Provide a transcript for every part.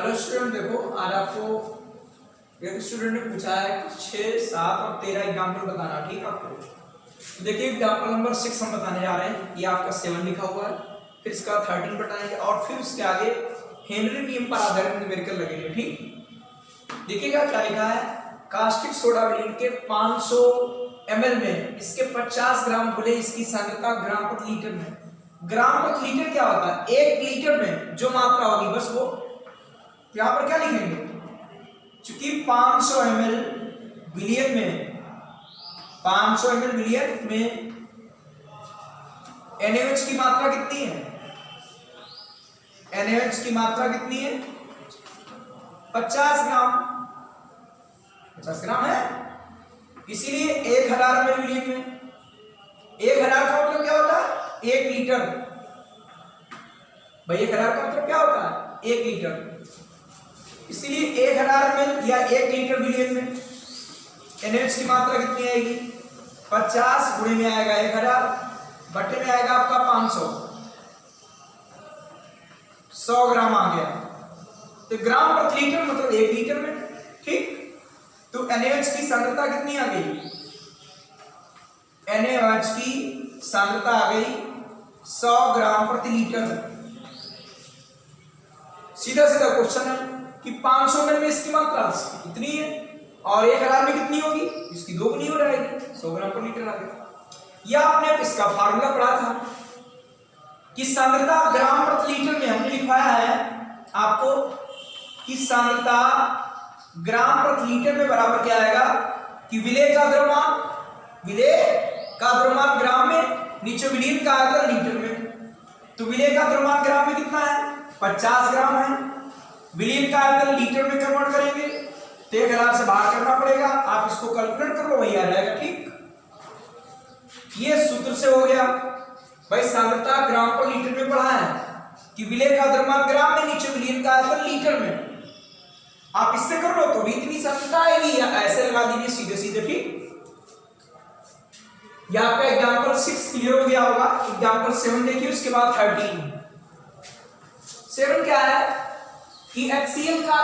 Hello student, देखो आज आपको एक स्टूडेंट ने पूछा है कि 6, 7 और 13 एग्जाम्पल बताना। ठीक है आपको। तो देखिए एग्जाम्पल नंबर 6 हम बताने जा रहे हैं। ये आपका 7 लिखा हुआ है, फिर इसका 13 बताएंगे और फिर उसके आगे हेनरी नियम पर आधारित न्यूमेरिकल लगेंगे। ठीक, देखिएगा क्या लिखा है। कास्टिक सोडा विलीन के 500 ml में इसके 50 ग्राम घुले, इसकी सांद्रता ग्राम प्रति लीटर में। ग्राम प्रति लीटर क्या होता है? 1 लीटर में जो मात्रा होगी बस वो यहां पर क्या लिखेंगे, चूंकि 500 ml विलियन में 500 ml विलियन में NaOH की मात्रा कितनी है? NaOH की मात्रा कितनी है? 50 ग्राम है। इसीलिए 1000 ml विलियन में 1000 का मतलब क्या होता है? 1 लीटर। भाई 1000 का मतलब क्या होता है? 1 लीटर। इसीलिए 1000 ml या 1 लीटर विलियन में NaOH की मात्रा कितनी आएगी? 50 गुणे में आएगा 1000 बटे में आएगा आपका 500, 100 ग्राम आ गया। तो ग्राम प्रति लीटर मतलब 1 लीटर में। ठीक, तो NaOH की सांद्रता कितनी आ गई? NaOH की सांद्रता आ गई 100 ग्राम प्रति लीटर। सीधा सीधा क्वेश्चन है कि 500 ml में इसकी मात्रा इतनी है और 1000 में कितनी होगी? इसकी दोगुनी हो जाएगी, 100 ग्राम पर लीटर आ गया। यह आपने इसका फार्मूला पढ़ा था कि सांद्रता ग्राम प्रति लीटर में हमने लिखवाया है आपको कि सांद्रता ग्राम प्रति लीटर में बराबर क्या आएगा कि विलेय का द्रव्यमान ग्राम में, नीचे विलीन का आयतन लीटर में। तो विलेय का द्रव्यमान ग्राम में कितना है? 50 ग्राम है। विलीन का आयतन लीटर में कन्वर्ट करेंगे तो 1000 से बाहर करना पड़ेगा। आप इसको कैलकुलेट कर लो, वही आ जाएगा। ठीक, ये सूत्र से हो गया। भाई सांद्रता ग्राम पर लीटर में पढ़ा है कि विलेय का द्रव्यमान ग्राम में, नीचे विलीन का आयतन लीटर में। आप इससे कर लो तो भी इतनी सांद्रता आएगी, या ऐसे लगा दीजिए सीधे सीधे। ठीक, यह आपका एग्जांपल 6 क्लियर हो गया होगा। एग्जांपल 7 देखिए, उसके बाद 13। 7 क्या है कि HCl का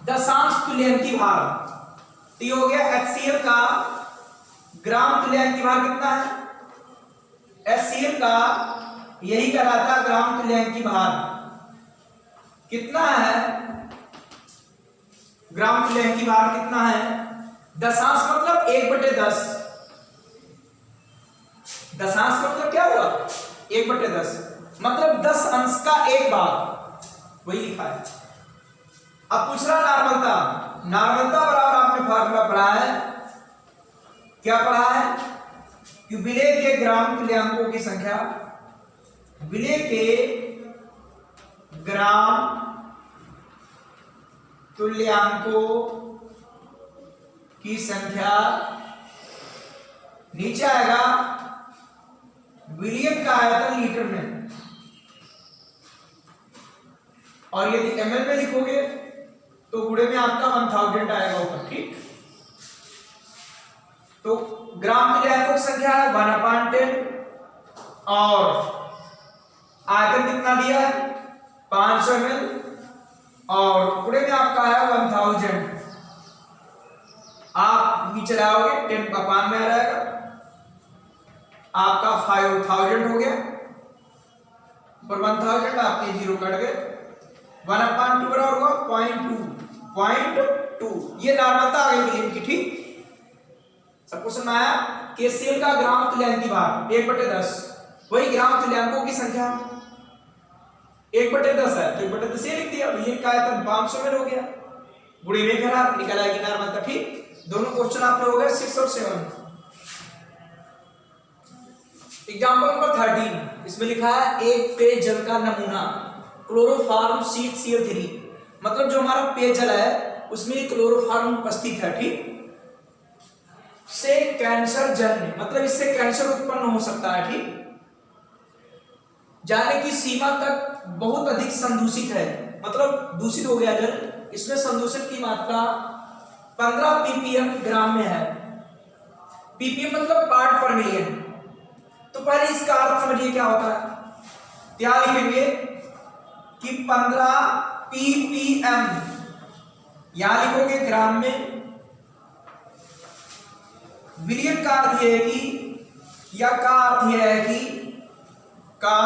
दशांश तुल्यांकी भार। तो ये हो गया HCl का ग्राम तुल्यांकी भार कितना है? HCl का यही कहलाता है ग्राम तुल्यांकी भार। कितना है ग्राम तुल्यांकी भार? कितना है? दशांश मतलब 1/10। दशांश मतलब क्या हुआ? 1/10 मतलब 10 अंश का 1 भाग, वही लिखा है। अब पूछ रहा नॉर्मलता। नॉर्मलता बराबर आपने फार्मूला पढ़ा है, क्या पढ़ा है कि विलेय के ग्राम तुल्यांकों की संख्या, विलेय के ग्राम तुल्यांकों की संख्या नीचे आएगा विलियन का आयतन लीटर में, और यदि ml में लिखोगे तो गुणे में आपका 1000 आएगा ऊपर। ठीक, तो ग्राम तुल्यांकों की संख्या है 1/10 और आयतन कितना दिया है? 500 ml और गुणे में आपका है 1000। आप नीचे लाओगे 10 का 5 में आ जाएगा, आपका 5000 हो गया। पर 1000 आपके 0 कट गए। 1/2 बराबर होगा 0.2। ये नॉर्मलता आ गई विलियन की। ठीक, सब क्वेश्चन में आया कि HCl का ग्राम तुल्यांकी भार 1/10, वही ग्राम तुल्यांकों की संख्या 1/10 है तो 1/10 ये लिख दिया। विलियन का आयतन 500 ml हो गया, गुणे में घटाकर निकल आएगी नॉर्मलता। ठीक, दोनों क्वेश्चन आपने हो गए 6 और 7। एग्जांपल नंबर 13, इसमें लिखा है एक पेयजल का नमूना क्लोरोफॉर्म CH3, मतलब जो हमारा पेयजल है उसमें क्लोरोफॉर्म उपस्थित है। ठीक, से कैंसर जन्य, मतलब इससे कैंसर उत्पन्न हो सकता है। ठीक, जाने की सीमा तक बहुत अधिक संदूषित है, मतलब दूषित हो गया जल। इसमें संदूषण की मात्रा 15 ppm ग्राम में है। ppm मतलब पार्ट पर मिलियन। तो पहले इसका अर्थ समझिए क्या होता है। क्या लिखेंगे कि 15 ppm, यहां लिखोगे ग्राम में। विलियन का अर्थ यह है कि, या का अर्थ यह है कि, का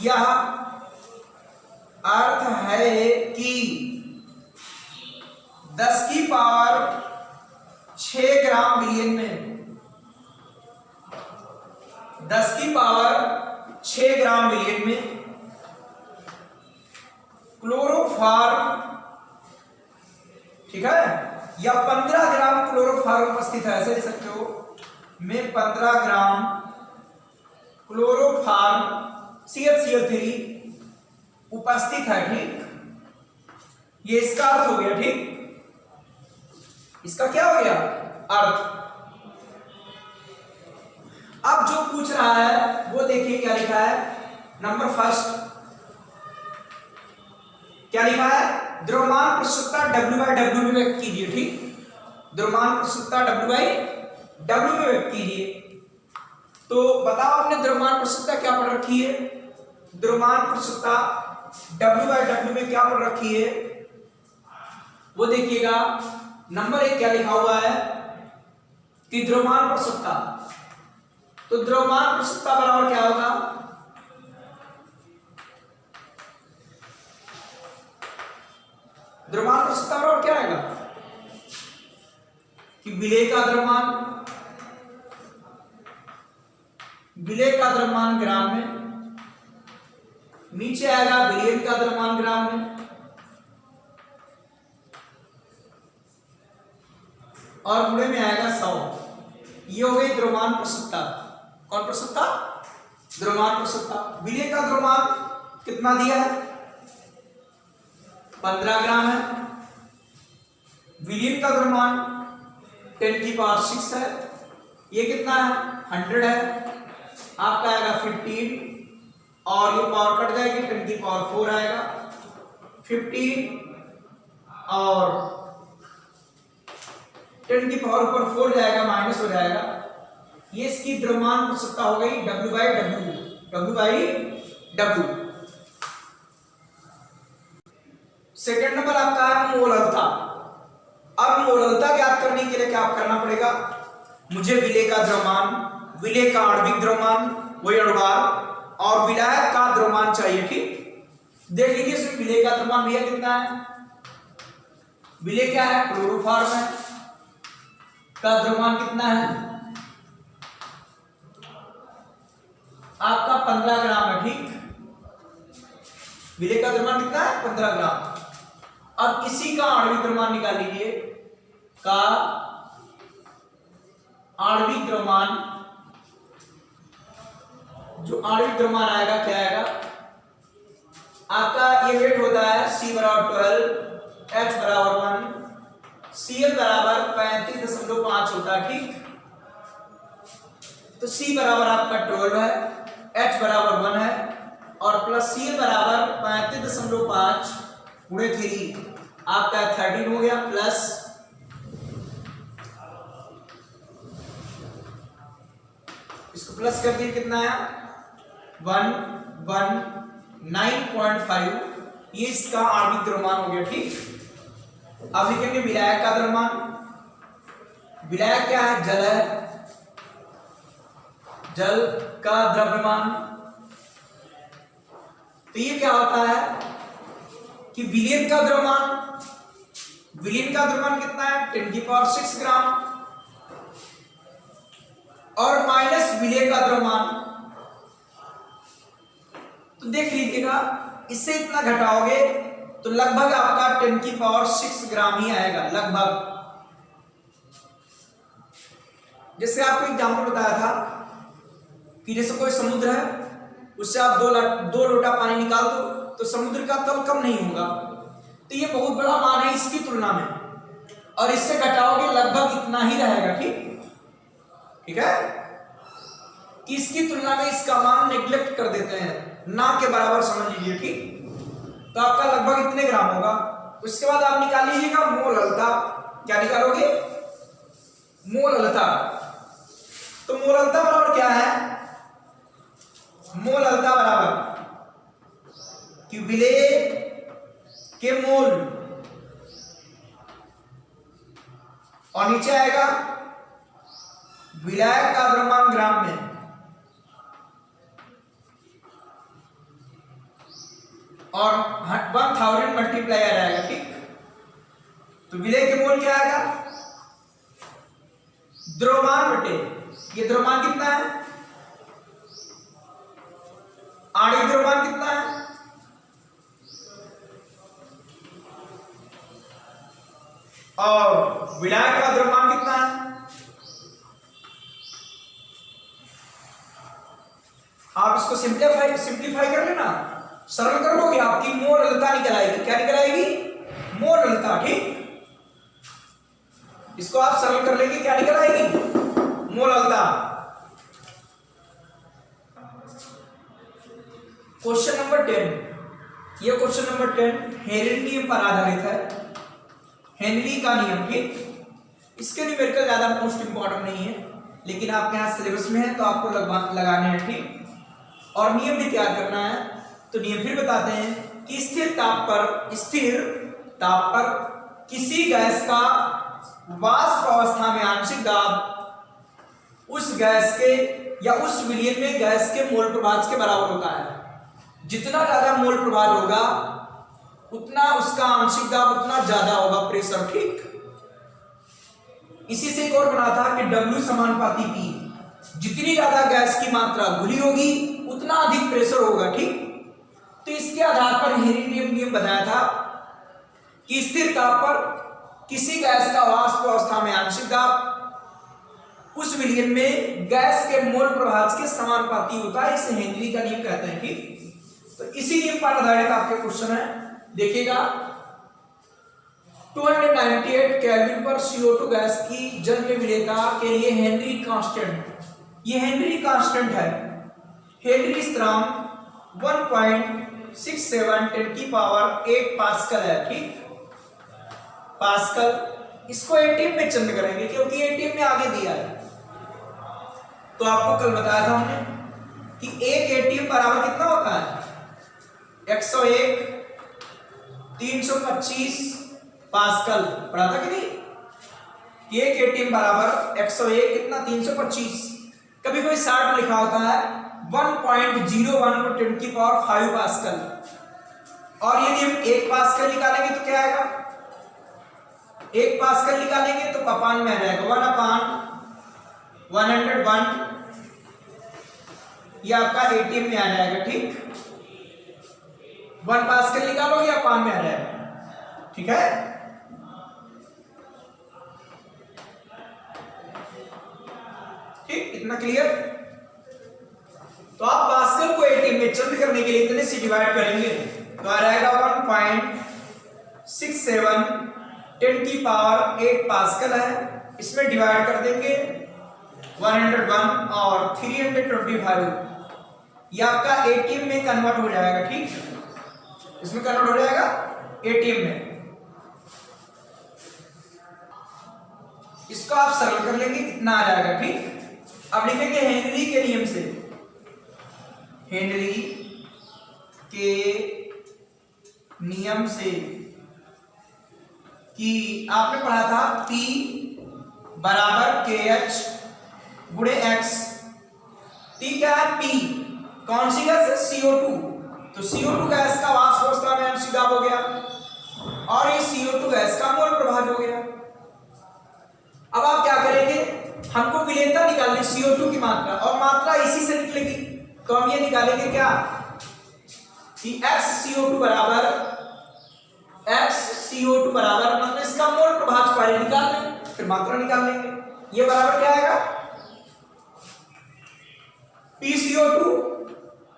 यह अर्थ है कि 10 की पावर 6 ग्राम विलियन में, 10 की पावर 6 ग्राम विलियन में क्लोरोफॉर्म, ठीक है, या 15 ग्राम क्लोरोफॉर्म उपस्थित है, ऐसे लिख सकते हो, में 15 ग्राम क्लोरोफॉर्म CH3 उपस्थित है। ठीक, ये इसका अर्थ हो गया। ठीक, इसका क्या हो गया? अर्थ। अब जो पूछ रहा है वो देखिए क्या लिखा है। नंबर फर्स्ट क्या लिखा है? द्रव्यमान प्रस्तुतता W/W में व्यक्त कीजिए। ठीक, द्रव्यमान प्रस्तुतता W/W में व्यक्त कीजिए। तो बताओ आपने द्रव्यमान प्रस्तुतता क्या पढ़ रखी है? द्रव्यमान प्रस्तुतता W/W में क्या पढ़ रखी है वो देखिएगा। नंबर 1 क्या लिखा हुआ है कि द्रव्यमान प्रस्तुतता, तो द्रव्यमान प्रस्तुतता बराबर क्या होगा? द्रव्यमान प्रस्तुतता बराबर क्या आएगा कि विलेय का द्रव्यमान, विलेय का द्रव्यमान ग्राम में, नीचे आएगा विलियन का द्रव्यमान ग्राम में, और गुणे में आएगा 100। ये हो गई द्रव्यमान प्रस्तुतता। कौन प्रस्तुतता? द्रव्यमान प्रस्तुतता। विलेय का द्रव्यमान कितना दिया है? 15 ग्राम है। विलियन का द्रव्यमान 10⁶ है। ये कितना है? 100 है। आपका आएगा 15, और ये पावर कट जाएगी, 10⁴ आएगा। 15 और 10⁴ जाएगा, माइनस हो जाएगा। ये इसकी द्रव्यमान प्रस्तुतता हो गई W/W। सेकंड नंबर आपका है मोललता। अब मोललता ज्ञात करने के लिए क्या करना पड़ेगा? मुझे विलेय का द्रव्यमान, विलेय का आणविक द्रव्यमान, वही अणुभार, और विलायक का द्रव्यमान चाहिए। ठीक, देख लीजिए इसमें विलेय का द्रव्यमान भैया कितना है? विलेय क्या है? क्लोरोफॉर्म है, का द्रव्यमान कितना है? आपका 15 ग्राम है। ठीक, विलेय का द्रव्यमान कितना है? 15 ग्राम। अब इसी का आणविक द्रव्यमान निकाल लीजिए। का आणविक द्रव्यमान, जो आणविक द्रव्यमान आएगा क्या आएगा? आपका ये वेट होता है C बराबर 12, H बराबर 1, Cl बराबर 35.5 होता है। ठीक, तो C बराबर आपका 12 है, H बराबर 1 है, और प्लस Cl बराबर 35.5 गुणे 3 आपका 13 हो गया, प्लस इसको प्लस कर दिए, कितना आया? 119.5। ये इसका आणविक द्रव्यमान हो गया। ठीक, अब लिखेंगे विलायक का द्रव्यमान। विलायक क्या है? जल है, जल का द्रव्यमान। तो ये क्या होता है कि विलियन का द्रव्यमान, विलियन का द्रव्यमान कितना है? 10⁶ ग्राम, और माइनस विलेय का द्रव्यमान। तो देख लीजिएगा, इससे इतना घटाओगे तो लगभग आपका 10⁶ ग्राम ही आएगा, लगभग। जैसे आपको एग्जांपल बताया था कि जैसे कोई समुद्र है, उससे आप 2 लोटा पानी निकाल दो तो समुद्र का तल कम नहीं होगा। तो ये बहुत बड़ा मान है इसकी तुलना में, और इससे घटाओगे लगभग इतना ही रहेगा। ठीक है, कि इसकी तुलना में इसका मान नेग्लेक्ट कर देते हैं, ना के बराबर समझ लीजिए। ठीक, तो आपका लगभग इतने ग्राम होगा। उसके बाद आप निकाल लीजिएगा मोललता। क्या निकालोगे? मोललता। तो मोललता बराबर क्या है? मोललता बराबर कि विलेय के मोल, और नीचे आएगा विलायक का द्रव्यमान ग्राम में, और 1000 मल्टीप्लाई आ जाएगा। ठीक, तो विलय के मोल क्या आएगा, द्रव्यमान बटे ये द्रव्यमान कितना है, आणविक द्रव्यमान कितना है, और विलायक का द्रव्यमान कितना है। आप इसको सिंप्लीफाई कर लेना, सरल कर लोगे, आपकी मोललता निकल आएगी। क्या निकल आएगी, मोललता। ठीक, इसको आप सरल कर लेंगे, क्या निकल आएगी, मोललता। क्वेश्चन नंबर 10, ये क्वेश्चन नंबर 10 हेनरी नियम पर आधारित है, हेनरी का नियम। ठीक, इसके न्यूमेरिकल ज्यादा मोस्ट इंपॉर्टेंट नहीं है, लेकिन आपके यहाँ सिलेबस में है तो आपको लगाने हैं। ठीक, और नियम भी तैयार करना है। तो नियम फिर बताते हैं कि स्थिर ताप पर किसी गैस का वाष्प अवस्था में आंशिक दाब उस गैस के या उस विलयन में गैस के मोल प्रभाज के बराबर होता है। जितना ज्यादा मोल प्रभाज होगा उतना उसका आंशिक दाब उतना ज्यादा होगा प्रेशर। ठीक, इसी से एक और बना था कि W समानुपाती P, जितनी ज्यादा गैस की मात्रा घुली होगी उतना अधिक प्रेशर होगा। ठीक, तो इसके आधार पर हेनरी नियम बताया था कि स्थिर ताप पर किसी गैस का वाष्प अवस्था में आंशिक दाब उस विलयन में गैस के मोल प्रभाज के समानुपाती होता है। इसे हेनरी का नियम कहते हैं। ठीक, तो इसी नियम पर आधारित आपके क्वेश्चन है, देखिएगा 298 केल्विन पर CO2 गैस की जल में विलेयता के लिए हेनरी कांस्टेंट, ये हेनरी कांस्टेंट है, हेनरी स्थिरांक 1.67 10 की पावर 8 पास्कल है। ठीक, पास्कल। इसको एटीएम में चेंज करेंगे क्योंकि एटीएम में आगे दिया है। तो आपको कल बताया था हमने कि एक एटीएम बराबर कितना होता है, 101 325 पास्कल, पढ़ा था कि नहीं। एक एटीएम बराबर 101 कितना 325, कभी कोई 60 लिखा होता है 1.01 को 10 की पावर 5 पास्कल। और यदि हम 1 पास्कल निकालेंगे तो क्या आएगा, 1 पास्कल निकालेंगे तो अपान में आ जाएगा 1/101, ये आपका एटीएम में आ जाएगा। ठीक, 1 पास्कल निकालोगे अपान में आ जाएगा। ठीक है, ठीक, इतना क्लियर। तो आप पास्कल को एटीएम में चेंज करने के लिए इतने से डिवाइड करेंगे तो आ जाएगा 1.67 10 की पावर 8 पास्कल है। इसमें डिवाइड कर देंगे 101 और 325, ये आपका एटीएम में कन्वर्ट हो जाएगा। ठीक, इसमें कन्वर्ट हो जाएगा एटीएम में। इसको आप सरल कर लेंगे, कितना आ जाएगा। ठीक, अब लिखेंगे हेनरी के नियम से, हेनरी के नियम से कि आपने पढ़ा था P बराबर KH गुणे X। T क्या है, P कौन सी गैस है, CO2। तो CO2 गैस का वाष्प अवस्था में आंशिक दाब हो गया और ये CO2 गैस का मोल प्रभाज हो गया। अब आप क्या करेंगे, हमको विलेयता निकालनी CO2 की मात्रा, और मात्रा इसी से निकलेगी। तो हम ये निकालेंगे क्या कि XCO2 बराबर मतलब इसका मोल प्रभाज पहले निकाल लें फिर मात्रा निकाल लेंगे। ये बराबर क्या आएगा, PCO2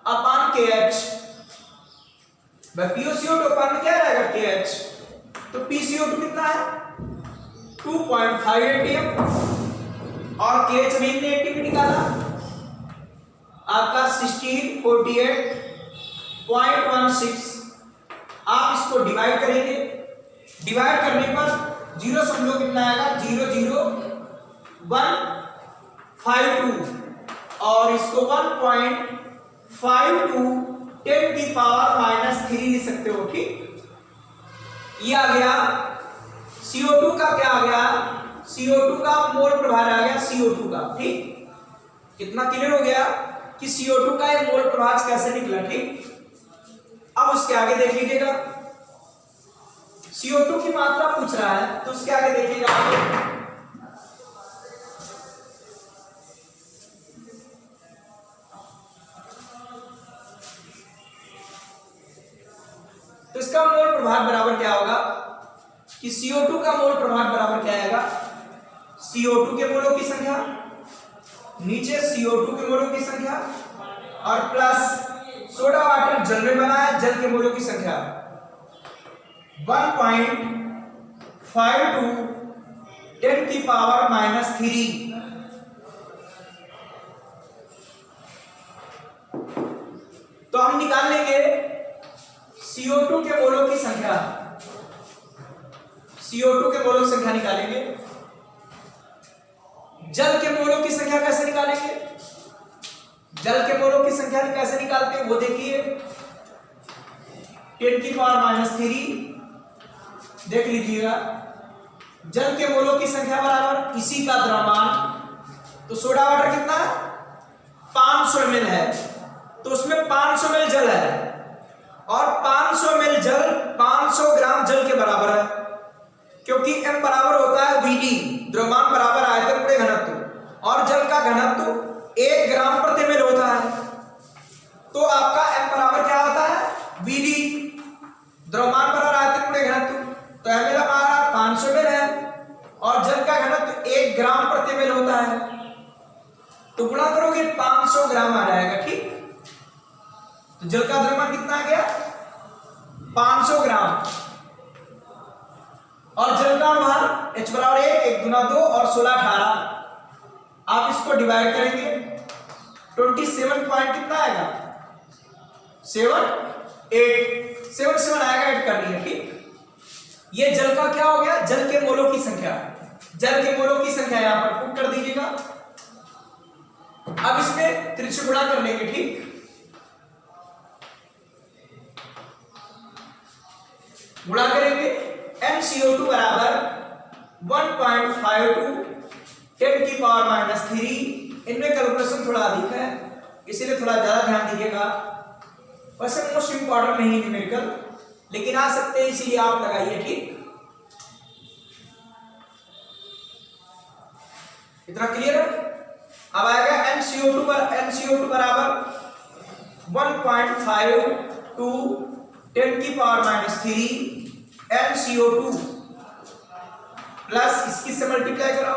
अपान KH। POCO2 अपान में क्या रहेगा, KH। तो PCO2 कितना है 2.5 ATM और KH अभी हमने ATM निकाला आपका 1648.16। आप इसको डिवाइड करेंगे, डिवाइड करने पर 0 कितना आएगा 0.0152 और इसको 1.52 10 की पावर -3 लिख सकते हो। ठीक, ये आ गया CO2 का, क्या आ गया, CO2 का मोल प्रभार आ गया CO2 का। ठीक, इतना क्लियर हो गया कि CO2 का ये मोल प्रभार कैसे निकला। ठीक, अब उसके आगे देख लीजिएगा, CO2 की मात्रा पूछ रहा है तो उसके आगे देखिएगा, तो इसका मोल प्रभार बराबर क्या होगा कि CO2 का मोल प्रभार बराबर क्या आएगा, CO2 के मोलों की संख्या, नीचे CO2 के मोलों की संख्या और प्लस सोडा वाटर जल में बना है, जल के मोलों की संख्या 1.52 10 की पावर -3। तो हम निकाल लेंगे CO2 के मोलों की संख्या, CO2 के मोलों की संख्या निकालेंगे। जल के मोलों की संख्या कैसे निकालेंगे, जल के मोलों की संख्या कैसे निकालते हैं वो देखिए, 10 की पावर -3 देख लीजिएगा। जल के मोलों की संख्या बराबर इसी का द्रव्यमान, तो सोडा वाटर कितना 500 ml है, तो उसमें 500 ml जल है और 500 ml जल 500 ग्राम जल के बराबर है, क्योंकि m बराबर होता है Vd, द्रव्यमान बराबर आयतन गुणे घनत्व, और जल का घनत्व 1 ग्राम प्रति ml होता है। तो आपका m बराबर क्या होता है Vd, द्रव्यमान बराबर आयतन गुणे घनत्व, तो ml हमारा 500 ml है और जल का घनत्व 1 ग्राम प्रति ml होता है, तो गुणा करोगे 500 ग्राम आ जाएगा। ठीक, तो जल का द्रव्यमान कितना आ गया 500 ग्राम, और जल का भार H बराबर 1 गुना 2 और 16 18, आप इसको डिवाइड करेंगे 27 पॉइंट कितना आएगा 7 आएगा, ऐड करनी है। ठीक, ये जल का क्या हो गया, जल के मोलों की संख्या, जल के मोलों की संख्या यहां पर पुट कर दीजिएगा। अब इसमें त्रिज्य गुणा कर लेंगे। ठीक, गुणा करेंगे, MCO2 बराबर 1.52 10 की पावर -3। इनमें कैलकुलेशन थोड़ा अधिक है इसीलिए थोड़ा ज्यादा ध्यान दीजिएगा, वैसे मोस्ट इंपॉर्टेंट नहीं न्यूमेरिकल, लेकिन आ सकते हैं इसीलिए आप लगाइए। ठीक, इतना क्लियर है। अब आएगा MCO2 बराबर 1.52 10 की पावर -3 MCO2 प्लस इसकी से मल्टीप्लाई करो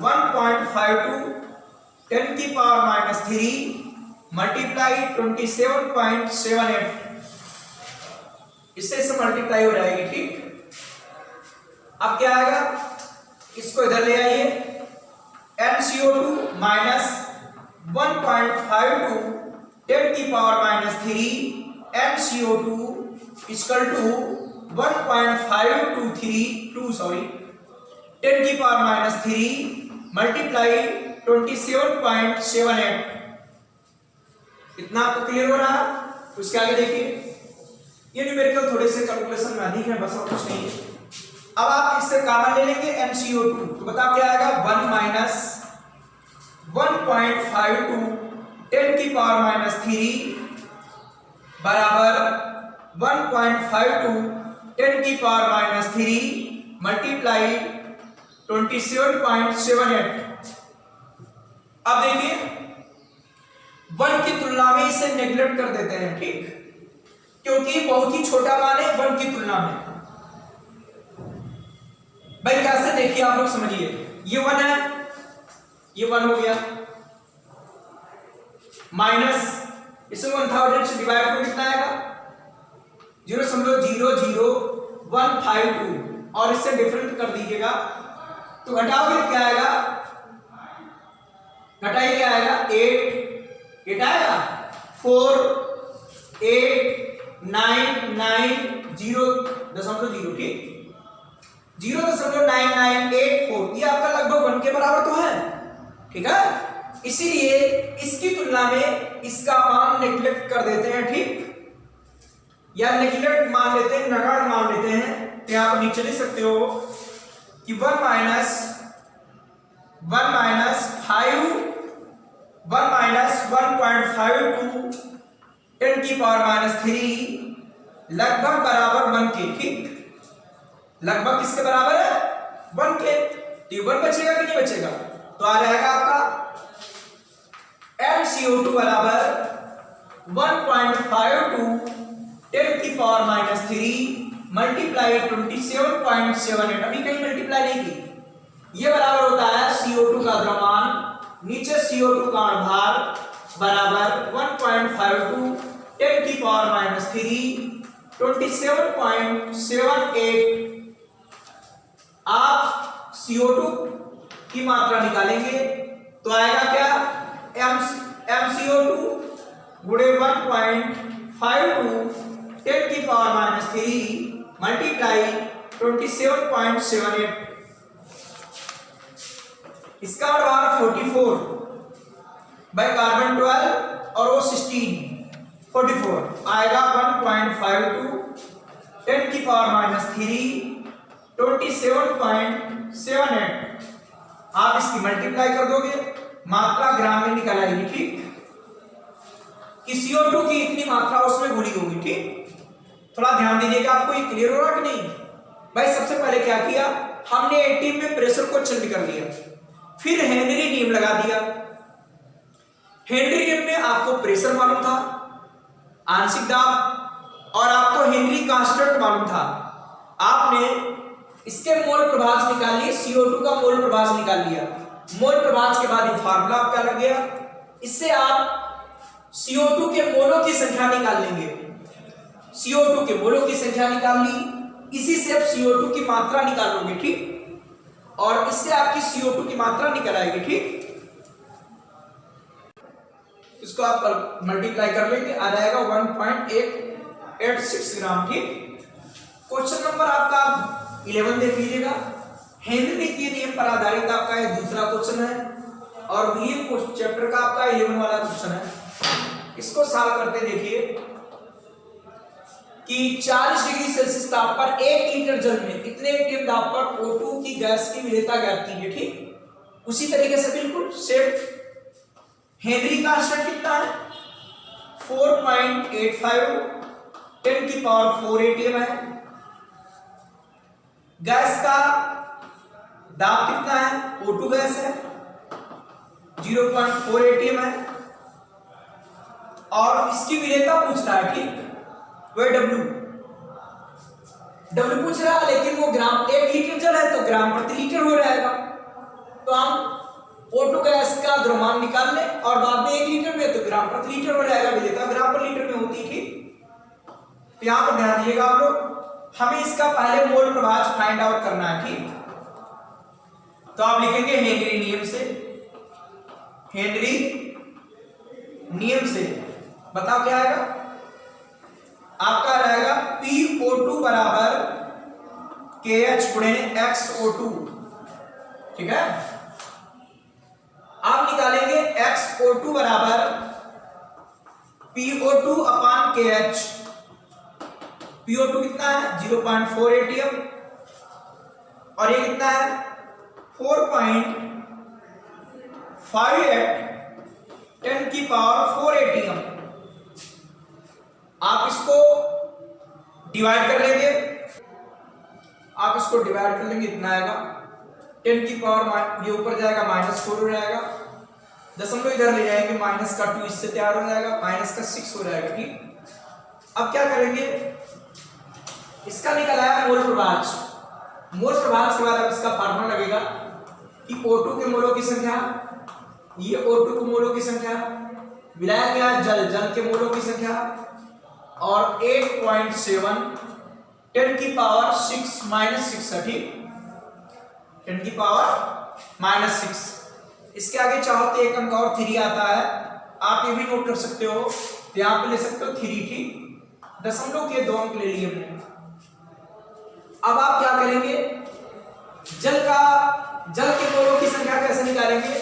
1.52 10 की पावर -3 मल्टीप्लाई 27.78, इससे इसे मल्टीप्लाई हो जाएगी। ठीक, अब क्या आएगा, इसको इधर ले आइए, MCO2 माइनस 1.52 10 की पावर -3 MCO2 इक्वल टू 1.5232 10 की पावर -3 मल्टीप्लाई 27.78। इतना आपको क्लियर हो रहा है। उसके आगे देखिए, ये न्यूमेरिकल थोड़े से कैलकुलेशन में अधिक है, बस और कुछ नहीं है। अब आप इससे कॉमन ले लेंगे MCO2, तो बताओ क्या आएगा 1 माइनस 1.52 10 की पावर -3 बराबर 1.52 10 की पावर -3 मल्टीप्लाई 27.78। अब देखिए 1 की तुलना में इसे नेग्लेक्ट कर देते हैं। ठीक, क्योंकि बहुत ही छोटा मान है 1 की तुलना में। भाई कैसे, देखिए आप लोग समझिए, ये 1 है, ये 1 हो गया, माइनस इसे 1000 से डिवाइड करो कितना आएगा 0.00152 और इससे डिफरेंट कर दीजिएगा तो घटाओगे क्या आएगा, घटाइए क्या आएगा 8 आएगा 48990.0, ठीक 0.9984, ये आपका लगभग 1 के बराबर तो है। ठीक है, इसीलिए इसकी तुलना में इसका मान नेग्लेक्ट कर देते हैं। ठीक, या नेगलेक्ट मान लेते हैं, नकारा मान लेते हैं, तो आप नीचे लिख सकते हो कि 1 माइनस 1.52 10 की पावर -3 लगभग बराबर 1 के। ठीक, लगभग किसके बराबर है? 1 के। तो 1 बचेगा कि नहीं बचेगा? तो आ जाएगा आपका MCO2 बराबर 1.52 10 की पावर -3 मल्टीप्लाई 27.78। अभी कहीं मल्टीप्लाई नहीं की। ये बराबर होता है CO2 का द्रव्यमान नीचे CO2 का भार बराबर 1.52 10 की पावर -3 27.78। आप CO2 की मात्रा निकालेंगे तो आएगा क्या? MCO2 गुणे 1.52 10 की पावर -3 मल्टीप्लाई 27.78। इसका भार 44 बाय कार्बन 12 और वो 16 44 आएगा 1.52 10 की पावर -3 27.78। आप इसकी मल्टीप्लाई कर दोगे, मात्रा ग्राम में निकल आएगी। ठीक, कि CO2 की इतनी मात्रा उसमें घुली होगी। ठीक, थोड़ा ध्यान दीजिएगा। आपको ये क्लियर हो रहा कि नहीं? भाई सबसे पहले क्या किया हमने एटीएम में प्रेशर को चेंज कर लिया, फिर हेनरी नियम लगा दिया। हेनरी नियम में आपको प्रेशर मालूम था, आंशिक दाब, और आपको हेनरी कांस्टेंट मालूम था। आपने इसके मोल प्रभाज निकाल लिए, CO2 का मोल प्रभाज निकाल लिया। मोल प्रभाज के बाद ये फार्मूला आपका लग गया। इससे आप CO2 के मोलों की संख्या निकाल लेंगे। CO2 के मोलों की संख्या निकाल ली, इसी से आप CO2 की मात्रा निकालोगे। ठीक, और इससे आपकी CO2 की मात्रा निकल आएगी। ठीक, इसको आप मल्टीप्लाई कर लेंगे, आ जाएगा 1.886 ग्राम। ठीक, क्वेश्चन नंबर आपका 11 देख लीजिएगा। हेनरी के नियम पर आधारित आपका ये दूसरा क्वेश्चन है, और ये चैप्टर का आपका 11 वाला क्वेश्चन है। इसको सॉल्व करते देखिए कि 40 डिग्री सेल्सियस ताप पर 1 लीटर जल में कितने एटीएम दाब पर O2 की गैस की विलेयता ज्ञात कीजिए। ठीक, उसी तरीके से बिल्कुल सेम। हेनरी कांस्टेंट कितना है? 4.85 10 की पावर 4 एटीएम है। गैस का दाब कितना है? O2 गैस है, 0.4 एटीएम है, और इसकी विलेयता पूछ रहा है। ठीक, वह W पूछ रहा है, लेकिन वो ग्राम 1 लीटर जल है तो ग्राम प्रति लीटर हो जाएगा। तो हम O2 गैस का द्रव्यमान निकाल लें और बाद में 1 लीटर में तो ग्राम प्रति लीटर हो जाएगा, विलेयता ग्राम पर लीटर में होती थी। तो यहां पर ध्यान दीजिएगा आप लोग, हमें इसका पहले मोल प्रभाज फाइंड आउट करना है। ठीक, तो आप लिखेंगे हेनरी नियम से। हेनरी नियम से बताओ क्या आएगा? आपका रहेगा PO2 बराबर KH गुणे XO2। ठीक है, आप निकालेंगे XO2 बराबर PO2 अपान KH। PO2 कितना है? 0.4 एटीएम, और ये कितना है? 4.58 10 की पावर 4 एटीएम। आप इसको डिवाइड कर लेंगे, इतना आएगा 10 की पावर, ये ऊपर जाएगा -4 हो जाएगा, दशमलव इधर ले जाएंगे, माइनस का 2 इससे तैयार हो जाएगा, माइनस का 6 हो जाएगा। ठीक, अब क्या करेंगे? इसका निकल आया मोल प्रभाज। मोल प्रभाज के बाद अब इसका फार्मूला लगेगा कि O2 के मोलों की संख्या, ये O2 के मोलों की संख्या, मिलाया गया जल के मोलों की संख्या, और 8.7 10 की पावर 6 -6 है। ठीक, 10 की पावर -6। इसके आगे चाहो तो एक अंक और 3 आता है, आप ये भी नोट कर सकते हो, तो यहां पे ले सकते हो 3। ठीक, दशमलव के 2 अंक ले लिए हमने। अब आप क्या करेंगे? जल के मोलों की संख्या कैसे निकालेंगे?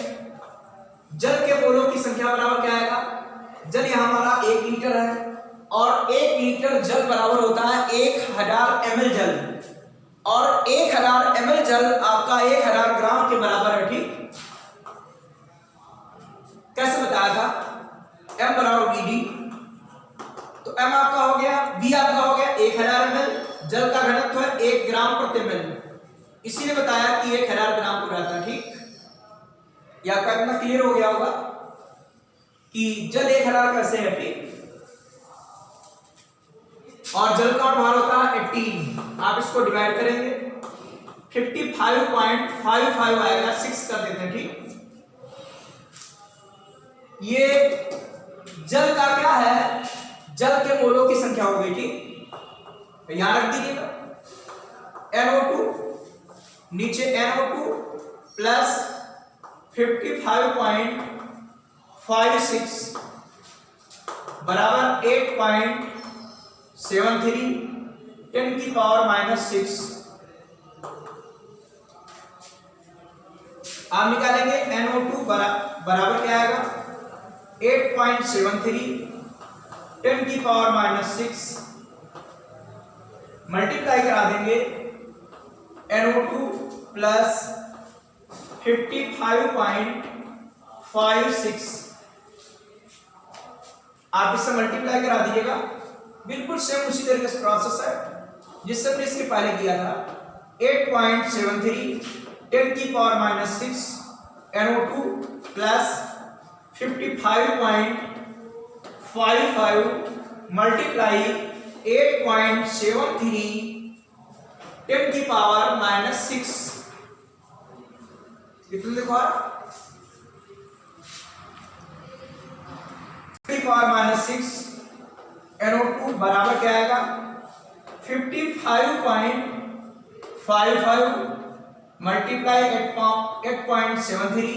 जल के मोलों की संख्या बराबर क्या आएगा? जल यहां हमारा 1 लीटर है, और 1 लीटर जल बराबर होता है 1000 ml जल, और 1000 ml जल आपका 1000 ग्राम के बराबर है, ठीक। कैसे बताया था, m बराबर Vd, तो m आपका हो गया, V आपका हो गया 1000 ml, जल का घनत्व है 1 ग्राम प्रति ml, इसीलिए बताया कि 1000 ग्राम हो जाता है, ठीक। यह आपका इतना क्लियर हो गया होगा कि जल 1000 कैसे है, ठीक। और जल का भार होता है 18, आप इसको डिवाइड करेंगे 55.55 आएगा, 6 कर देते हैं, ठीक। ये जल का क्या है, जल के मोलों की संख्या हो गई, ठीक। तो यहां रख दीजिएगा NO2, नीचे NO2 प्लस 55.56 बराबर 8.73 10⁻⁻⁶। आप निकालेंगे NO2 बराबर क्या आएगा 8.73 10⁻⁻⁶, मल्टीप्लाई करा देंगे NO2 प्लस 55.56, आप इससे मल्टीप्लाई करा दीजिएगा, बिल्कुल सेम उसी तरीके से प्रोसेस है जिससे हमने इसके पहले किया था। 8.73 10⁻⁻⁶ NO2 प्लस 55.55 मल्टीप्लाई 8.73 10⁻⁻⁶, कितना देखो 10⁻⁻�6 NO2 बराबर क्या आएगा 55.55 मल्टीप्लाई 8.73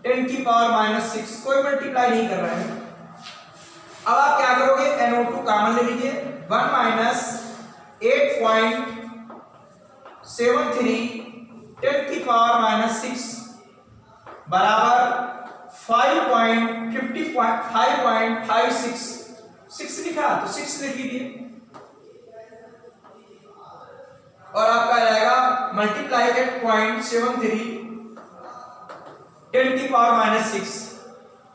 10⁻⁻�6, कोई मल्टीप्लाई नहीं कर रहा है। अब आप क्या करोगे, NO2 कॉमन ले लीजिए, 1 माइनस 8.73 10⁻⁻�6 बराबर 5.56 6 लिखा तो 6 लिख लीजिए, और आपका आएगा मल्टीप्लाई 8.73 10⁻⁻�6।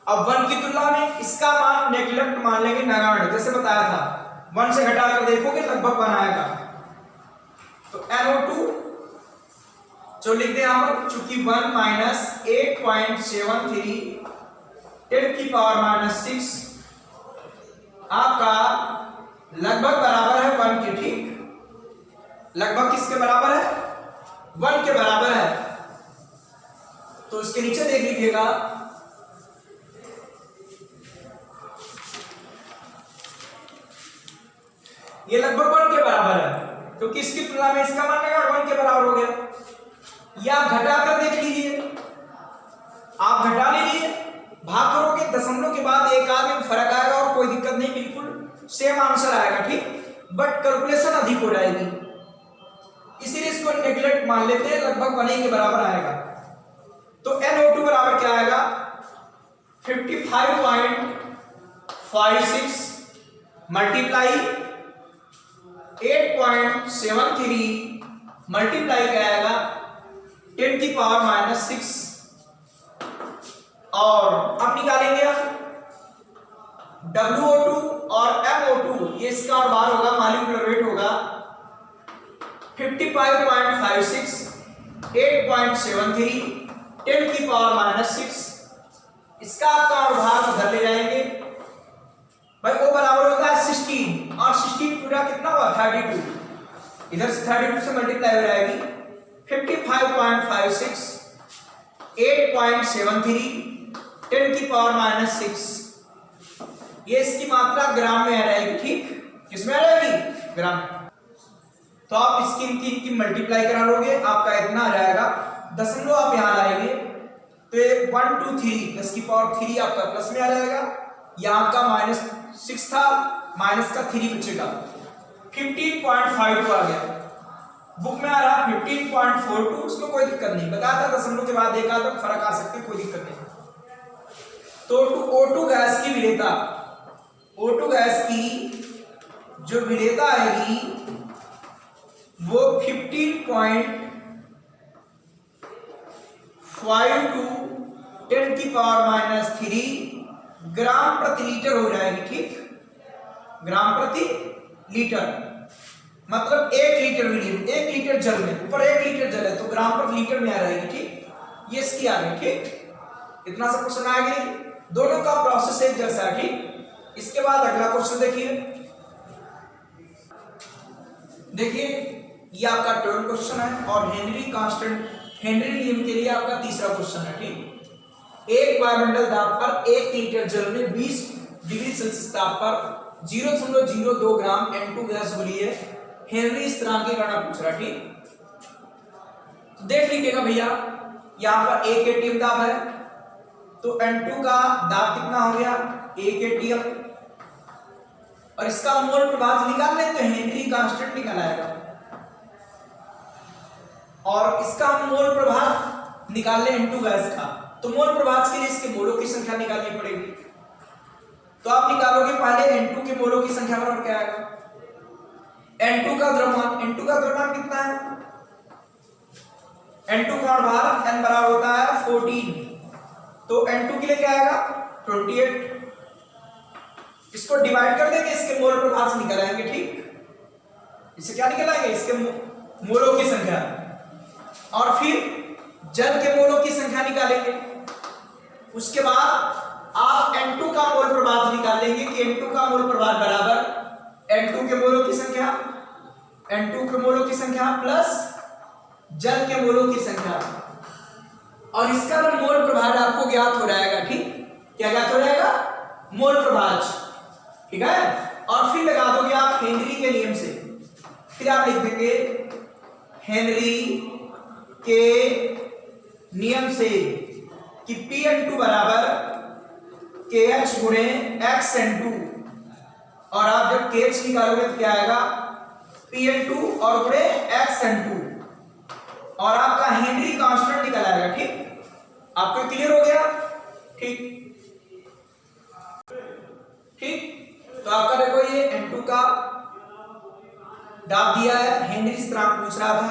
अब 1 की तुलना में इसका मान नेग्लेक्ट मान लेंगे, नगण्य, जैसे बताया था 1 से घटाकर देखोगे लगभग 1 आएगा। तो NO2 जो लिख दे यहां पर, चूंकि 1 माइनस 8.73 10⁻⁻�6 आपका लगभग बराबर है 1 के, ठीक। लगभग किसके बराबर है, 1 के बराबर है। तो इसके नीचे देख लीजिएगा, ये लगभग 1 के बराबर है, क्योंकि इसकी तुलना में इसका मान 1 के बराबर हो गया। या आप घटाकर देख लीजिए, आप घटा लीजिए, भाग करोगे, दशमलव के बाद एक आध में फर्क आएगा और कोई दिक्कत नहीं, बिल्कुल सेम आंसर आएगा, ठीक। बट कैलकुलेशन अधिक हो जाएगी, इसीलिए इसको नेग्लेक्ट मान लेते हैं, लगभग 1 के बराबर आएगा। तो NO2 बराबर क्या आएगा 55.56 मल्टीप्लाई 8.73 मल्टीप्लाई क्या आएगा 10⁻⁻�6, और अब निकालेंगे WO2 और MO2, ये इसका और बार होगा, मॉलिक्यूलर वेट होगा 55.56 8.73 10⁻⁻�6, इसका आपका और भाग उधर ले जाएंगे भाई, वो बराबर होता है 16, और 16 पूरा कितना हुआ 32, इधर से 32 से मल्टीप्लाई हो जाएगी 55.56 8.73 10⁻⁻�6, ये इसकी मात्रा ग्राम में आ जाएगी, ठीक। किसमें आ जाएगी, ग्राम। तो आप इसकी इनकी मल्टीप्लाई करा लोगे, आपका इतना आ जाएगा, दशमलव आप यहां लाएंगे तो 1 2 3 10 की पावर 3 आपका प्लस में आ जाएगा, यहां का -6 था, माइनस का 3 बचेगा, 15.52 आ गया। बुक में आ रहा 15.42, उसमें कोई दिक्कत नहीं, बताया था दशमलव के बाद एक आधा फर्क आ सकते, कोई दिक्कत नहीं। तो O2 गैस की विलेयता O2 गैस की जो विलेयता आएगी वो 15.5 टू 10⁻³ ग्राम प्रति लीटर हो जाएगी। ठीक, ग्राम प्रति लीटर मतलब 1 लीटर विलियम, 1 लीटर जल में, ऊपर 1 लीटर जल है तो ग्राम प्रति लीटर में आ रहेगी। ठीक, ये इसकी आ गई। ठीक, इतना सब क्वेश्चन आ गया, दोनों का प्रोसेस एक जैसा है। ठीक, इसके बाद अगला क्वेश्चन देखिए ये आपका 12 क्वेश्चन है और हेनरी कांस्टेंट, हेनरी नियम के लिए आपका तीसरा क्वेश्चन है। ठीक, एक वायुमंडल दाब पर 1 लीटर जल में 20 डिग्री सेल्सियस ताप पर 0.02 ग्राम N2 गैस घुली है, हेनरी स्थिरांक की गणना पूछ रहा है। ठीक, देख लीजिएगा भैया, यहां पर 1 atm दाब है तो N2 का दाब कितना हो गया 1 atm, और इसका मोल प्रभाव निकाल लें तो हेनरी कांस्टेंट निकल आएगा, और इसका मोल प्रभाव निकाल लें N2 गैस का तो मोल प्रभाव के लिए इसके मोलों की संख्या निकालनी पड़ेगी। तो आप निकालोगे पहले N2 के मोलों की संख्या बराबर क्या आएगा, N2 का द्रव्यमान, N2 का द्रव्यमान कितना है, N2 का भार N बराबर होता है 14, तो N2 के लिए क्या आएगा 28, इसको डिवाइड कर देंगे, इसके मोल प्रभाव से निकल आएंगे। ठीक, इससे क्या निकल आएंगे, इसके मोलों की संख्या, और फिर जल के मोलों की संख्या निकालेंगे। उसके बाद आप N2 का मोल प्रभाव निकाल लेंगे कि N2 का मोल प्रभाव बराबर N2 के मोलों की संख्या, N2 के मोलों की संख्या प्लस जल के मोलों की संख्या, और इसका जो मोल प्रभाव आपको ज्ञात हो जाएगा। ठीक, क्या ज्ञात हो जाएगा, मोल प्रभाव। ठीक है, और फिर लगा दोगे आप हेनरी के नियम से, फिर आप लिख देंगे हेनरी के नियम से कि Pn2 बराबर KH गुणे XN2, और आप जब KH निकालोगे तो क्या आएगा Pn2 और गुणे XN2, और आपका हेनरी कांस्टेंट निकल आएगा। ठीक, आपको क्लियर हो गया। ठीक, तो आपका देखो ये N2 का दाब दिया है, हेनरी स्थिरांक पूछ रहा था,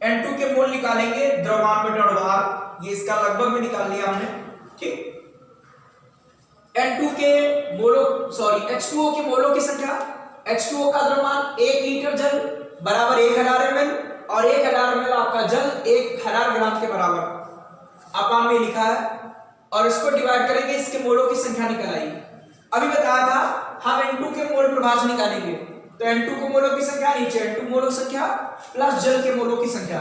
N2 के मोल निकालेंगे, द्रव्यमान बटा भार, ये इसका लगभग में निकाल लिया हमने। ठीक, N2 के मोलों H2O के मोलों की संख्या, H2O का द्रव्यमान 1 लीटर जल बराबर 1000 ml, और 1000 ml आपका जल 1000 ग्राम के बराबर आपा में लिखा है, और इसको डिवाइड करेंगे, इसके मोलों की संख्या निकल आई। अभी बताया था हम N2 के मोल प्रभाव निकालेंगे, तो N2 को मोलों की संख्या नीचे N2 मोलों संख्या प्लस जल के मोलों की संख्या,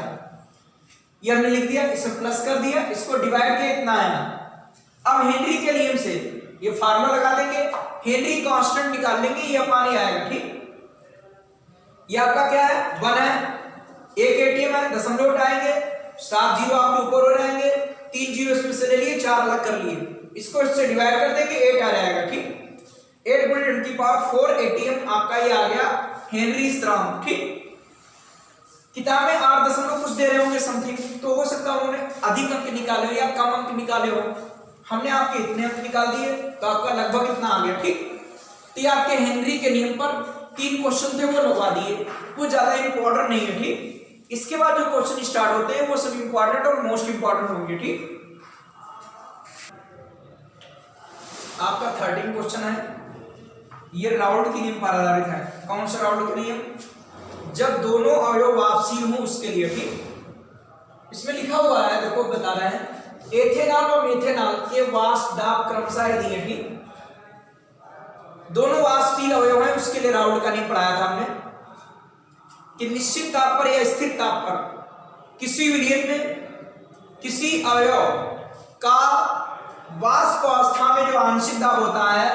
ये हमने लिख दिया, इसे प्लस कर दिया, इसको डिवाइड किया, इतना आया। अब हेनरी के नियम से ये फार्मूला लगा देंगे, हेनरी कांस्टेंट निकाल लेंगे, ये पानी आएगा। ठीक, ये आपका क्या है 1 है, 1 atm है, दशमलव उठाएंगे, 7 जीरो आपके ऊपर हो जाएंगे, 3 जीरो इसमें से ले लिए, 4 अलग कर लिए, इसको इससे डिवाइड कर देंगे, 8 आ जाएगा। ठीक, 8 × 10⁴ atm आपका ये आ गया हेनरी स्थिरांक। ठीक, किताब में 8 दशमलव कुछ दे रहे होंगे समथिंग, तो हो सकता है उन्होंने अधिक अंक निकाले हो या कम अंक निकाले हो, हमने आपके इतने अंक निकाल दिए तो आपका लगभग इतना आ गया। ठीक, तो ये आपके हेनरी के नियम पर 3 क्वेश्चन थे वो लगवा दिए, वो ज्यादा इंपॉर्टेंट नहीं है। ठीक, इसके बाद जो क्वेश्चन स्टार्ट होते हैं वो सब इंपॉर्टेंट और मोस्ट इंपॉर्टेंट होंगे। ठीक, आपका 13 क्वेश्चन है, ये राउल्ट के नियम पर आधारित है। कौन सा राउल्ट के नियम, जब दोनों अवयव वापसी हो उसके लिए। ठीक, इसमें लिखा हुआ है, देखो बता रहे हैं, एथेनॉल और मेथेनॉल के वाष्प दाब क्रमशः दिए। ठीक, दोनों वाष्पशील अवयव हैं, उसके लिए राउल्ट का नियम पढ़ाया था हमने कि निश्चित ताप पर या स्थिर ताप पर किसी विलयन में किसी अवयव का वाष्प अवस्था में जो आंशिक दाब होता है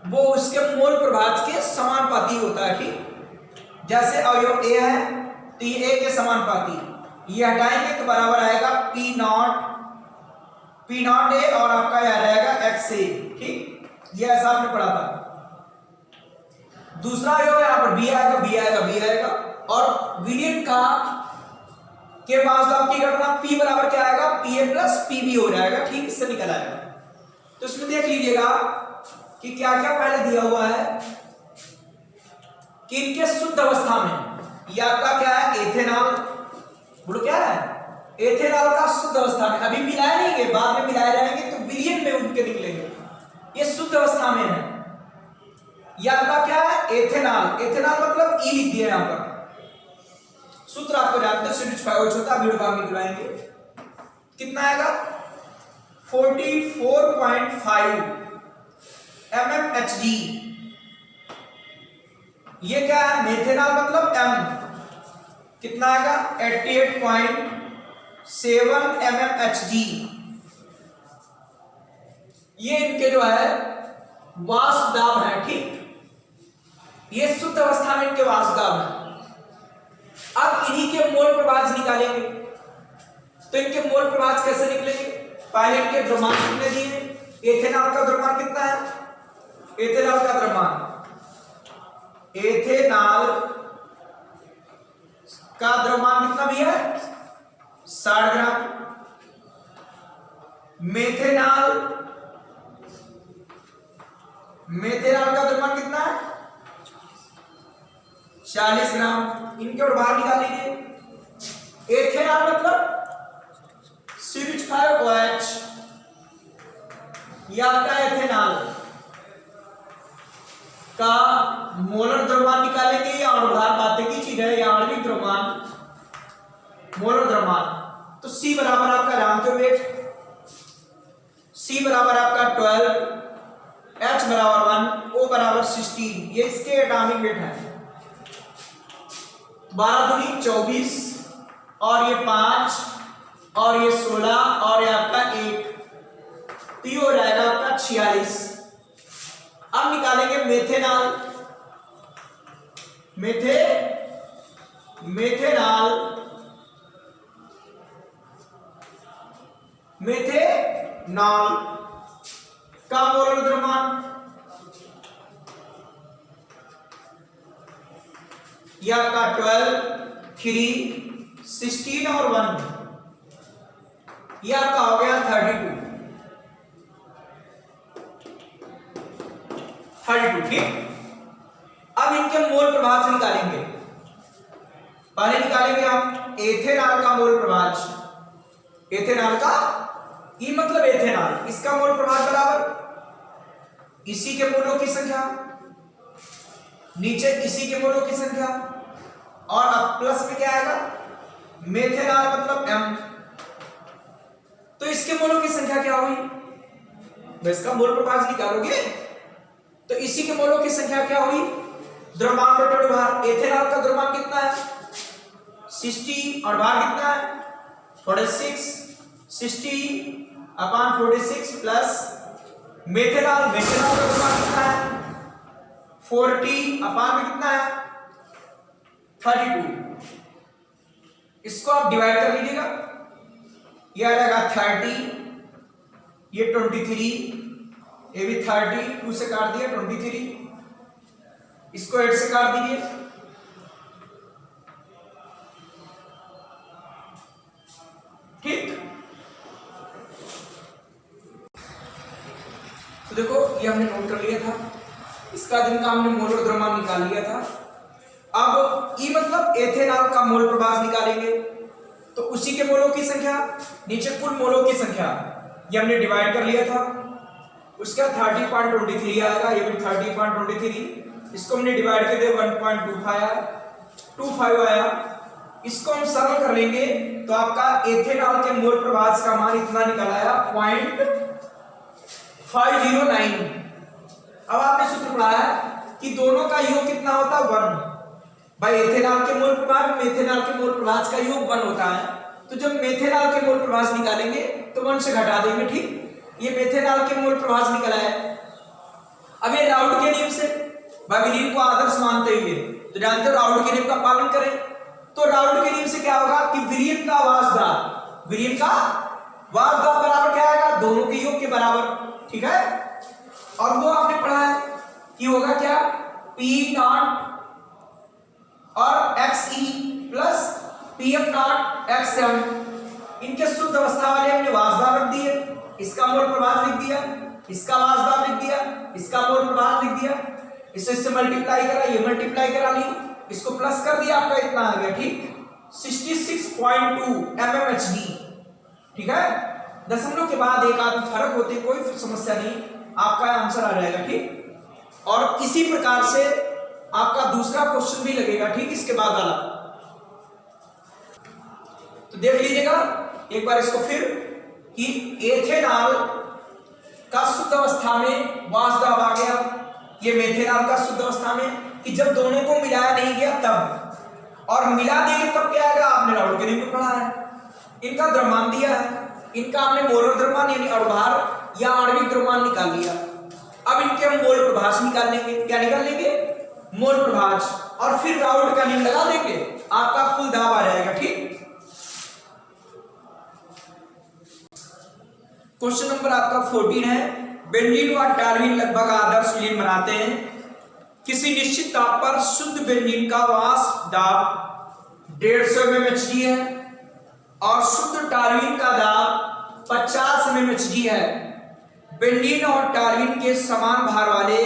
वो उसके मोल प्रभाव के समानुपाती होता है। ठीक, जैसे अवयव A है तो ये A के समानुपाती, ये हटाएंगे तो बराबर आएगा P नॉट A और आपका यह रहेगा XA। ठीक, ये ऐसा आपने पढ़ा था। दूसरा अवयव यहाँ पर B आएगा, और विलयन का के वाष्प दाब की गणना P बराबर क्या आएगा PA + PB हो जाएगा। ठीक, इससे निकल आएगा। तो इसमें देख लीजिएगा कि कि क्या क्या पहले दिया हुआ है कि इनके शुद्ध अवस्था में ये आपका क्या है एथेनॉल, बोलो क्या है एथेनॉल का शुद्ध अवस्था में, अभी मिलाए नहीं गए, बाद में मिलाए जाएंगे तो विलयन में उनके निकलेंगे, ये शुद्ध अवस्था में है। ये आपका क्या है एथेनॉल, एथेनॉल मतलब ई लिख दिया यहां पर, सूत्र आपको जानते हैं C/H5 छोटा वीडियो भाग निकलवाएंगे, कितना आएगा 44.5 mmHg। ये क्या है मेथेनॉल मतलब m, कितना आएगा 88.7 mmHg। ये इनके जो है वाष्प दाब है, ठीक, ये शुद्ध अवस्था में इनके वाष्प दाब है। अब इन्हीं के मोल प्रभाज निकालेंगे, तो इनके मोल प्रभाज कैसे निकलेंगे, पहले इनके द्रव्यमान कितने दिए, एथेनॉल का द्रव्यमान कितना है, एथेनॉल का द्रव्यमान, एथेनॉल का द्रव्यमान कितना भी है 60 ग्राम, मेथेनॉल, मेथेनॉल का द्रव्यमान कितना है 40 ग्राम, इनके और बाहर निकाल लीजिए। एथेनॉल मतलब CH5OH, यह आपका एथेनॉल का मोलर द्रव्यमान निकालेंगे, या अणुभार बातें की चीज है, या आणविक द्रव्यमान मोलर द्रव्यमान, तो C बराबर आपका जानते हो वेट, C बराबर आपका 12, H बराबर 1, O बराबर 16, ये इसके एटॉमिक वेट है। 12 दूनी 24 और ये 5 और ये 16 और ये आपका 1, तो ये हो जाएगा आपका 46। अब निकालेंगे मेथेनॉल, मेथेनॉल का मोलर द्रव्यमान, यह आपका 12, 3, 16 और 1, यह आपका हो गया 32, ठीक। अब इनके मोल प्रभाज निकालेंगे, पहले निकालेंगे हम एथेनॉल का मोल प्रभाज, एथेनॉल का ई मतलब एथेनॉल, इसका मोल प्रभाज बराबर इसी के मोलों की संख्या, नीचे इसी के मोलों की संख्या, और अब प्लस में क्या आएगा मेथेनॉल मतलब m, तो इसके मोलों की संख्या क्या हुई, तो इसका मोल प्रभाज निकालोगे तो इसी के मोलों की संख्या क्या हुई, द्रव्यमान बटे भार, एथेनॉल का द्रव्यमान कितना है 60 और भार कितना है 46, 60/46 प्लस मेथेनॉल, मेथेनॉल का द्रव्यमान कितना है 40 अपान में कितना है 32, इसको आप डिवाइड कर लीजिएगा, यह आ जाएगा 30, ये 23, ये भी 30, 2 से काट दिया 23, इसको 8 से काट दीजिए, ठीक। तो देखो ये हमने नोट कर लिया था, इसका दिन का हमने मोलर द्रव्यमान निकाल लिया था। अब ई मतलब एथेनॉल का मोल प्रभाज निकालेंगे, तो उसी के मोलों की संख्या नीचे कुल मोलों की संख्या ये हमने डिवाइड कर लिया था, उसका 30.23 आएगा, ये भी 30.23, इसको हमने डिवाइड कर दिया 1.25 आया, इसको हम सरल कर लेंगे तो आपका एथेनॉल के मोल प्रभाज का मान इतना निकल आया 0.509। अब आपने सूत्र पढ़ा है कि दोनों का योग कितना होता है 1, भाई एथेनॉल के मोल प्रभाज मेथेनॉल के मोल प्रभाज का योग 1 होता है, तो जब मेथेनॉल के मोल प्रभाज निकालेंगे तो 1 से घटा देंगे, ठीक। ये मेथेनॉल के मोल प्रभाज निकला है। अब ये राउल्ट के नियम से विलीन को आदर्श मानते हुए, तो जानते हो राउल्ट के नियम का पालन करें, तो राउल्ट के नियम से क्या होगा कि विलीन का वाष्प दाब, विलीन का वाष्प दाब बराबर क्या आएगा दोनों के योग के बराबर, ठीक है। और वो आपने पढ़ा है कि होगा क्या P0 और XE प्लस PF0 XM, इनके शुद्ध अवस्था वाले हमने वाष्प दाब रख दिए, इसका मोल प्रभाज लिख दिया, इसका मास दाब लिख दिया, इसका मोल प्रभाव लिख दिया, इससे मल्टीप्लाई करा, ये मल्टीप्लाई करा ली, इसको प्लस कर दिया, आपका इतना आ गया। ठीक, 66.2 mmHg। ठीक है, दशमलव के बाद एक आध फर्क होते, कोई समस्या नहीं, आपका आंसर आ जाएगा। ठीक, और इसी प्रकार से आपका दूसरा क्वेश्चन भी लगेगा। ठीक, इसके बाद वाला तो देख लीजिएगा एक बार इसको फिर, कि एथेनॉल का शुद्ध अवस्था में वाष्प दाब आ गया, ये मेथेनॉल का शुद्ध अवस्था में, कि जब दोनों को मिलाया नहीं गया तब, और मिला देंगे तब क्या आएगा, आपने राउल के नियम में पढ़ा है। इनका द्रव्यमान दिया है, इनका हमने मोलर द्रव्यमान यानी अणुभार या आणविक द्रव्यमान निकाल लिया। अब इनके हम मोल प्रभाष निकाल लेंगे। क्या निकाल लेंगे, मोल प्रभाष, और फिर राउल का नियम लगा देंगे, आपका कुल दाब आ जाएगा। ठीक, क्वेश्चन नंबर आपका 14 है, बेंजीन व टॉल्यूइन लगभग आदर्श विलीन बनाते हैं। किसी निश्चित ताप पर शुद्ध बेंजीन का वाष्प दाब 150 mmHg है और शुद्ध टॉल्यूइन का दाब 50 mmHg है। बेंजीन और टॉल्यूइन के समान भार वाले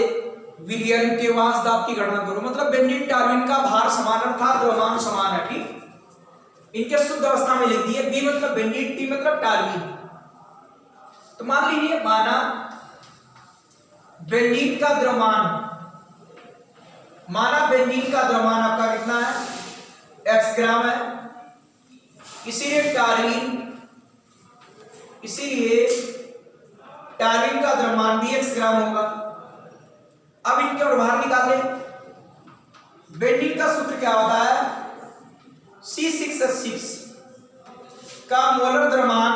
विलयन के वाष्प दाब की गणना करो। मतलब बेंजीन टॉल्यूइन का भार समान अर्थात द्रव्यमान समान है। ठीक, इनके शुद्ध अवस्था में लिख दिए, बी मतलब बेंजीन, टी मतलब टॉल्यूइन। तो मान लीजिए, माना बेंजीन का द्रव्यमान, माना बेंजीन का द्रव्यमान आपका कितना है, x ग्राम है, इसीलिए टॉल्यूइन का द्रव्यमान भी x ग्राम होगा। अब इनके अणुभार निकाल लें। बेंजीन का सूत्र क्या होता है, C6H6 का मोलर द्रव्यमान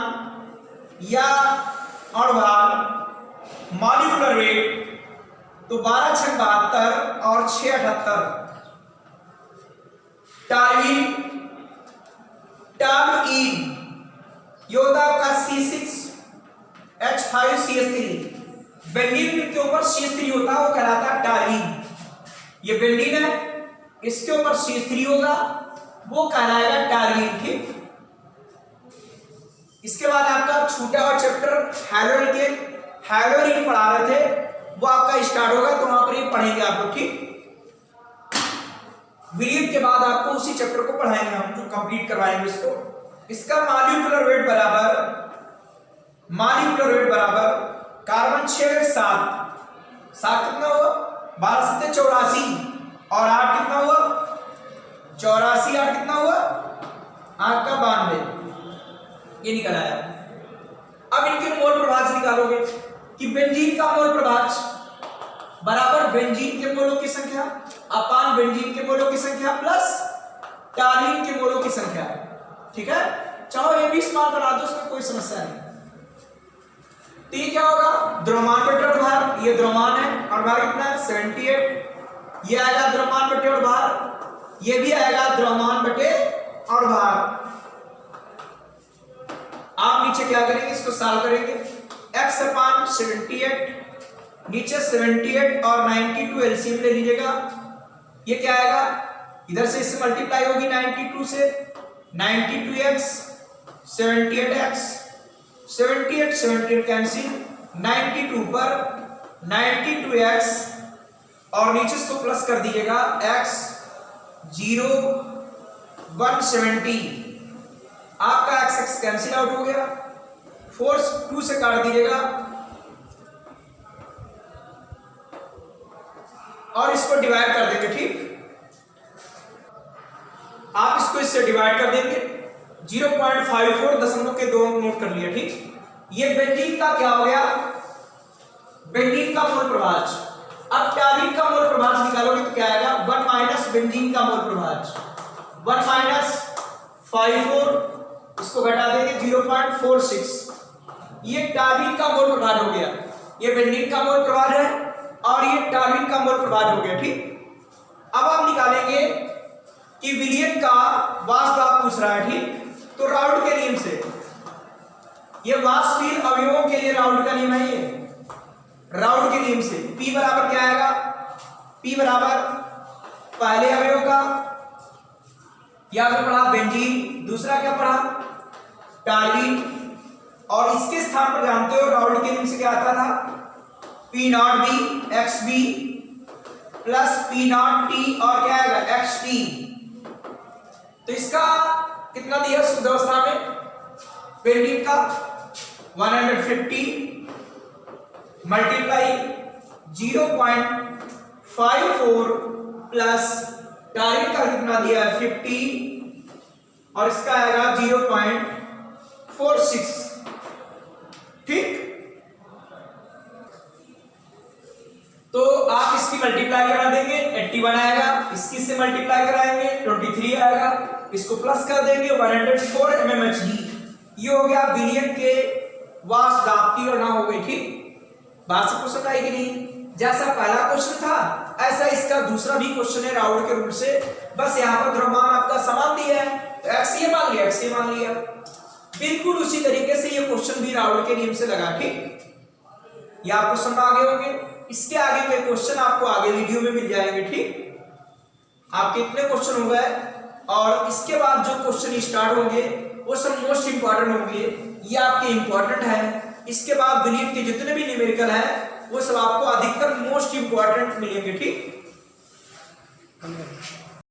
या अणुभार मॉलिक्यूलर वेट तो 12 छक 72 और 6 78। टॉल्यूइन योद्धा का C6H5CH3, बेंजीन के ऊपर CH3 होता है, वो कहलाता है टॉल्यूइन। ये बेंजीन है, इसके ऊपर CH3 होगा, वो कहलाएगा टॉल्यूइन। ठीक, इसके बाद आपका छूटा हुआ चैप्टर हैलोरीन पढ़ा रहे थे, वो आपका स्टार्ट होगा, तो वहां पर ये पढ़ेंगे आप लोग। ठीक, विलीन के बाद आपको उसी चैप्टर को पढ़ाएंगे हम, जो कंप्लीट करवाएंगे इसको। इसका मॉलिक्यूलर वेट बराबर कार्बन 6 7 कितना हुआ, 12 से 84 और 8 कितना हुआ, 84 8 कितना हुआ, 8 का 92, ये निकल आया। अब इनके मोल प्रभाज निकालोगे कि बेंजीन का मोल प्रभाज बराबर बेंजीन के मोलों की संख्या अपान बेंजीन के मोलों की संख्या प्लस टॉल्यूइन के मोलों की संख्या। ठीक है, चाहो ये भी स्मॉल बना दो, उसमें कोई समस्या नहीं। तो ये क्या होगा, द्रव्यमान बटे अणुभार, ये द्रव्यमान है, अणुभार कितना है 78, ये आएगा द्रव्यमान बटे अणुभार, ये भी आएगा द्रव्यमान बटे अणुभार। आप नीचे क्या करेंगे, इसको सॉल्व करेंगे, x अपान 78, नीचे 78 और 92 एलसीएम ले लीजिएगा। ये क्या आएगा, इधर से इससे मल्टीप्लाई होगी 92 से, 92x 78x 78 कैंसिल, 92 पर 92x और नीचे इसको प्लस कर दीजिएगा, x 0 170, आपका x कैंसिल आउट हो गया, 4 2 से काट दीजिएगा और इसको डिवाइड कर देंगे। ठीक, आप इसको इससे डिवाइड कर देंगे, 0.54 दशमलव के 2 नोट कर लिया। ठीक, ये बेंजीन का क्या हो गया, बेंजीन का मोल प्रभाज। अब टॉल्यूइन का मोल प्रभाज निकालोगे तो क्या आएगा, 1 माइनस बेंजीन का मोल प्रभाज, 1 माइनस 54, इसको घटा देंगे 0.46, ये टॉल्यूइन का मोल प्रभाज हो गया। ये बेंजीन का मोल प्रभाज है और ये टॉल्यूइन का मोल प्रभाज हो गया। ठीक, अब आप निकालेंगे कि विलयन का वाष्प दाब पूछ रहा है। ठीक, तो राउल्ट के नियम से, ये वाष्पशील अवयवों के लिए राउल्ट का नियम है, ये राउल्ट के नियम से P बराबर क्या आएगा, P बराबर पहले अवयव का, या फिर पढ़ा बेंजीन, दूसरा क्या पढ़ा टॉल्यूइन, और इसके स्थान पर जानते हो राउल्ट के नियम से क्या आता था, P naught B X B plus P naught T और क्या आएगा एक्स टी। तो इसका कितना दिया शुद्ध अवस्था में पेंडिंग का 150 मल्टीप्लाई 0.54 प्लस टाइम का कितना दिया है 50 और इसका आएगा 0.46। ठीक, तो आप इसकी मल्टीप्लाई करा देंगे 81 आएगा, इसकी से मल्टीप्लाई कराएंगे 23 आएगा, इसको प्लस कर देंगे 104 mmHg। ये हो गया विलियम के वाष्प दाब की गणना हो गई। ठीक, बात से क्वेश्चन आएगी नहीं, जैसा पहला क्वेश्चन था ऐसा इसका दूसरा भी क्वेश्चन है राउंड के रूल से। बस यहाँ पर द्रव्यमान आपका समान दिया है तो x ये मान लिया, x ये मान लिया, बिल्कुल उसी तरीके से ये क्वेश्चन भी राउंड के नियम से लगा। ठीक, ये आप क्वेश्चन आगे होंगे, इसके आगे के क्वेश्चन आपको आगे वीडियो में मिल जाएंगे। ठीक, आपके इतने क्वेश्चन हो गए और इसके बाद जो क्वेश्चन स्टार्ट होंगे वो सब मोस्ट इंपॉर्टेंट होंगे, ये आपके इंपॉर्टेंट है। इसके बाद विलियम के जितने भी न्यूमेरिकल है वो सब आपको अधिकतर मोस्ट इंपॉर्टेंट मिलेंगे। ठीक।